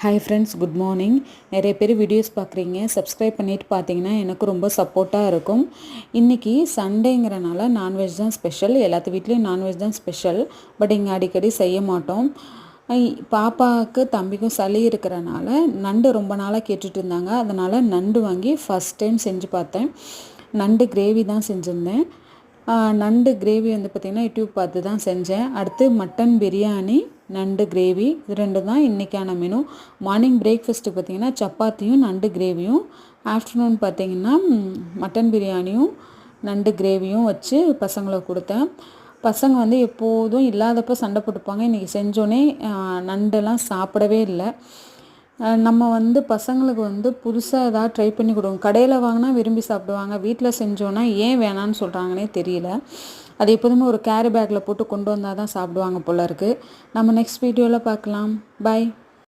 Hi friends, good morning. நிறைய பேர் videos பார்க்குறீங்க, சப்ஸ்கிரைப் பண்ணிவிட்டு பார்த்தீங்கன்னா எனக்கு ரொம்ப சப்போர்ட்டாக இருக்கும். இன்றைக்கி சண்டேங்கிறனால நான்வெஜ் தான் ஸ்பெஷல். எல்லாத்து வீட்லேயும் நான்வெஜ் தான் ஸ்பெஷல். பட் இங்கே அடிக்கடி செய்ய மாட்டோம். பாப்பாவுக்கு தம்பிக்கும் சளி இருக்கிறனால நண்டு ரொம்ப நாளாக கேட்டுட்டு இருந்தாங்க. அதனால் நண்டு வாங்கி ஃபஸ்ட் டைம் செஞ்சு பார்த்தேன். நண்டு கிரேவி தான் செஞ்சுருந்தேன். நண்டு கிரேவி வந்து பார்த்திங்கன்னா யூடியூப் பார்த்து தான் செஞ்சேன். அடுத்து மட்டன் பிரியாணி, நண்டு கிரேவி, இது ரெண்டு தான் இன்றைக்கான மெனு. மார்னிங் பிரேக்ஃபாஸ்ட்டு பார்த்திங்கன்னா சப்பாத்தியும் நண்டு கிரேவியும், ஆஃப்டர்நூன் பார்த்திங்கன்னா மட்டன் பிரியாணியும் நண்டு கிரேவியும் வச்சு பசங்களுக்கு கொடுத்தேன். பசங்க வந்து எப்போதும் இல்லாதப்போ சண்டை போட்டுப்பாங்க. இன்றைக்கி செஞ்சோன்னே நண்டெல்லாம் சாப்பிடவே இல்லை. நம்ம வந்து பசங்களுக்கு வந்து புதுசாக ஏதாவது ட்ரை பண்ணி கொடுங்க. கடையில் வாங்கினா விரும்பி சாப்பிடுவாங்க, வீட்டில் செஞ்சோன்னா ஏன் வேணான்னு சொல்கிறாங்கன்னே தெரியல. அது எப்போதுமே ஒரு கேரி பேக்கில் போட்டு கொண்டு வந்தால் தான் சாப்பிடுவாங்க போல இருக்குது. நம்ம நெக்ஸ்ட் வீடியோவில் பார்க்கலாம். பாய்.